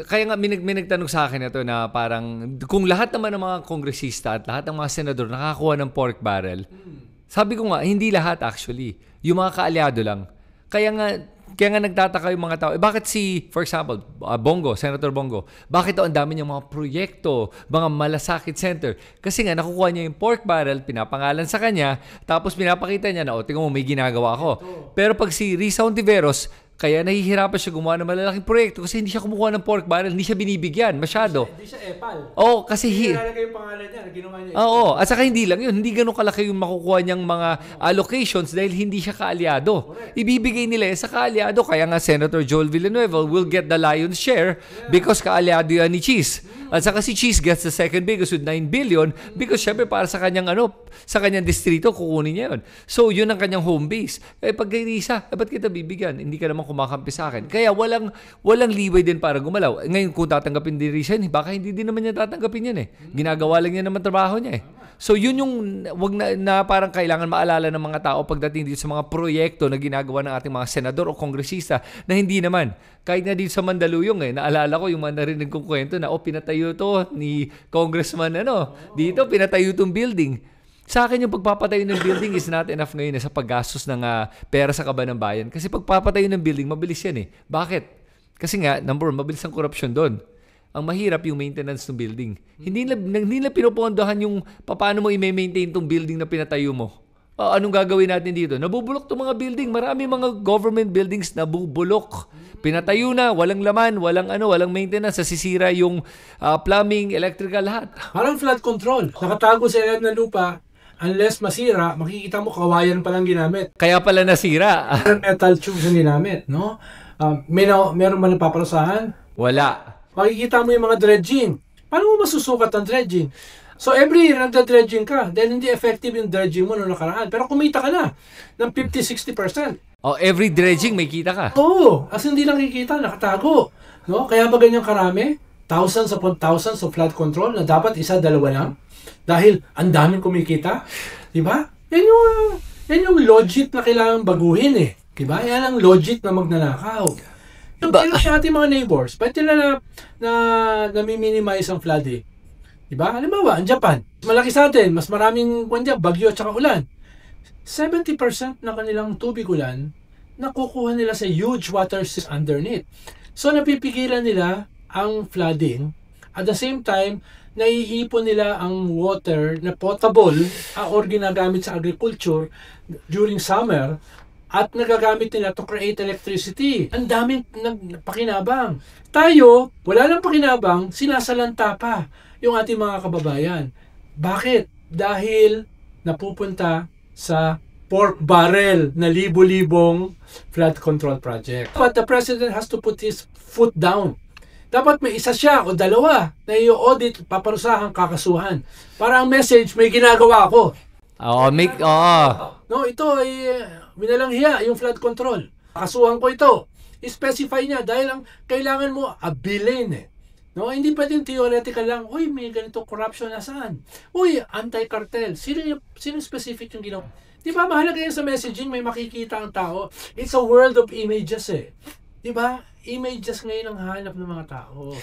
kaya nga may nagtanong sa akin ito na parang, kung lahat naman ng mga kongresista at lahat ng mga senador nakakuha ng pork barrel, sabi ko nga, hindi lahat actually. Yung mga kaalyado lang. Kaya nga nagtataka yung mga tao, bakit for example, Senator Bongo, bakit ang dami niyang mga proyekto, mga malasakit center? Kasi nga, nakukuha niya yung pork barrel, pinapangalan sa kanya, tapos pinapakita niya na, tingnan mo, may ginagawa ako. Pero pag si Risa Ontiveros, kaya nahihirapan siya gumawa ng malalaking proyekto kasi hindi siya kumukuha ng pork barrel, hindi siya binibigyan masyado. Hindi siya epal. Oo, kasi hindi nilalagay yung pangalan niya, ginawa niya. Oo, at saka hindi lang yun, hindi ganun kalaki yung makukuha niyang mga allocations dahil hindi siya kaalyado. Ibibigay nila sa kaalyado, kaya nga Senator Joel Villanueva will get the lion's share because kaalyado yan ni Cheese. At saka si Cheese gets the second biggest with 9 billion because syempre para sa kanyang sa kanyang distrito, kukunin niya yun. So, yun ang kanyang home base. Pag kay Risa, ba't kita bibigyan? Hindi ka naman kumakampi sa akin. Kaya walang leeway din para gumalaw. Ngayon, kung tatanggapin din Risa, baka hindi din naman niya tatanggapin yan eh. Ginagawa lang niya naman trabaho niya eh. So, yun yung wag na parang kailangan maalala ng mga tao pagdating dito sa mga proyekto na ginagawa ng ating mga senador o kongresista na hindi naman. Kahit nga dito sa Mandaluyong naalala ko yung mga narinig kong kwento na pinatayo to ni Congressman dito pinatayo tong building. Sa akin yung pagpapatayo ng building is not enough ngayon sa paggastos ng pera sa kaban ng bayan. Kasi pagpapatayo ng building, mabilis yan eh. Bakit? Kasi nga, number one, mabilis ang korupsyon doon. Ang mahirap yung maintenance ng building. Hindi nila pinupondohan yung paano mo i-maintain tong building na pinatayo mo. Anong gagawin natin dito? Nabubulok tong mga building. Marami mga government buildings nabubulok. Pinatayo na, walang laman, walang maintenance, nasisira yung plumbing, electrical, lahat. Parang flood control. Nakatago sa ilalim ng lupa, unless masira, makikita mo kawayan palang ginamit. Kaya pala nasira. Metal tubes ang ginamit, no? Meron ba napaparusahan? Wala. Makikita mo yung mga dredging. Paano mo masusukat ang dredging? So every year nagda-dredging ka, then hindi effective yung dredging mo noong nakaraan. Pero kumita ka na ng 50-60%. Every dredging may kita ka. Oo, as hindi lang kikita, nakatago. No? Kaya ba ganyan karami? Thousands upon thousands of flood control na dapat isa, dalawa lang? Dahil ang daming kumikita? Diba? Yan yung logic na kailangan baguhin eh. Diba? Yan ang logic na magnanakaw. Yung sa ating mga neighbors, ba't nila na nami-minimize ang flooding? Diba? Halimbawa, ang Japan, malaki sa atin, mas maraming bagyo at saka ulan. 70% ng kanilang tubig ulan, nakukuha nila sa huge water underneath. So, napipigilan nila ang flooding. At the same time, naiipon nila ang water na potable or ginagamit sa agriculture during summer at nagagamit nila to create electricity. Ang daming pakinabang. Tayo, wala lang pakinabang, sinasalanta pa yung ating mga kababayan. Bakit? Dahil napupunta sa pork barrel na libo-libong flood control project. But the president has to put his foot down. Dapat may isa siya o dalawa na i-audit, paparusahan, kakasuhan. Para ang message, may ginagawa ako. No, ito ay minalang hiya, yung flood control. Kakasuhan ko ito. I-specify niya dahil ang kailangan mo, abilin . No, hindi pwedeng theoretical lang, uy, may ganito corruption na saan? Uy, anti-cartel. Sino specific yung ginawa? Di ba, mahalaga yan sa messaging, may makikita ang tao. It's a world of images Di ba? Images ngayon ang hanap ng mga tao.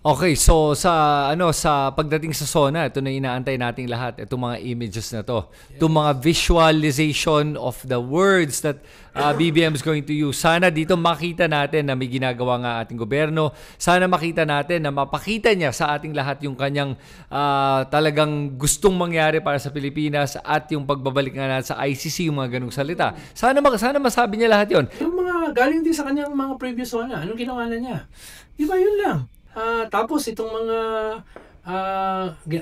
Okay, so sa pagdating sa SONA, ito na inaantay nating lahat, itong mga images na to. Itong mga visualization of the words that BBM is going to use. Sana dito makita natin na may ginagawa nga ating gobyerno. Sana makita natin na mapakita niya sa ating lahat yung kanyang talagang gustong mangyari para sa Pilipinas at yung pagbabalik nga natin sa ICC, yung mga ganung salita. Sana masabi niya lahat yon. Yung mga galing din sa kanyang mga previous SONA, anong ginawa na niya? Di ba yun lang? Tapos itong mga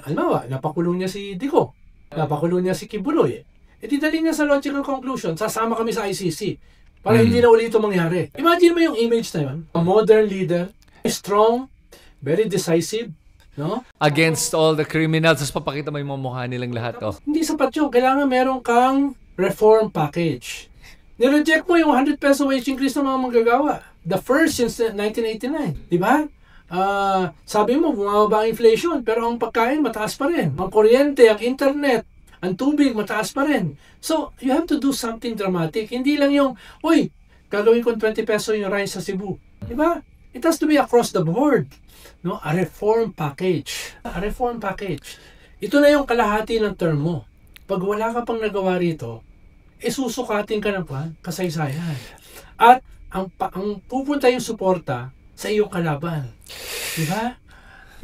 halimbawa, napakulong niya si Dico, napakulong niya si Kibuloy. Dali niya sa logical conclusion, sasama kami sa ICC para hindi na ulit ito mangyari. Imagine mo yung image na yun. A modern leader, strong, very decisive, no? Against all the criminals, tapos papakita mo yung mga mukha nilang lahat. Hindi sapat yun. Kailangan meron kang reform package. Nireject mo yung 100 peso wage increase ng mga manggagawa. The first since 1989. Di ba? Sabi mo, bumababa ang inflation, pero ang pagkain mataas pa rin. Ang kuryente, ang internet, ang tubig mataas pa rin. So, you have to do something dramatic. Hindi lang yung, uy, gagawin ko 20 peso yung rice sa Cebu. Diba? It has to be across the board. No? A reform package. A reform package. Ito na yung kalahati ng term mo. Pag wala ka pang nagawa rito, susukatin ka ng kasaysayan. At ang pupunta yung suporta sa iyong kalaban. Diba?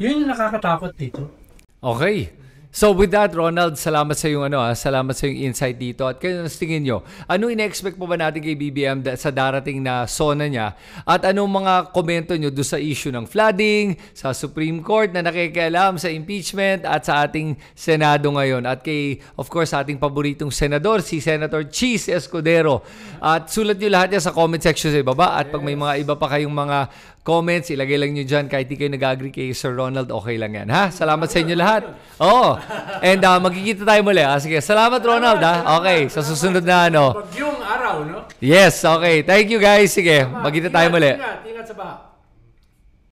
Yun yung nakakatakot dito. Okay. So with that, Ronald, salamat sa yung salamat sa yung insight dito. At kayo sa tingin nyo, ano ina-expect po ba natin kay BBM sa darating na SONA niya? At anong mga komento nyo doon sa issue ng flooding, sa Supreme Court na nakikialam sa impeachment at sa ating Senado ngayon? At kay, of course, ating paboritong senador, si Senator Cheese Escudero. At sulat nyo lahat yan sa comment section sa ibaba. At pag may mga iba pa kayong mga comments, ilagay lang nyo dyan. Kahit di kayo nag-agree kay Sir Ronald, okay lang yan. Ha? Salamat sa inyo lahat. Oo. And magkikita tayo muli. Sige, salamat Ronald. Okay, sa susunod na Bagyong araw, no? Yes, okay. Thank you guys. Sige, magkita tayo muli. Ingat sa baha.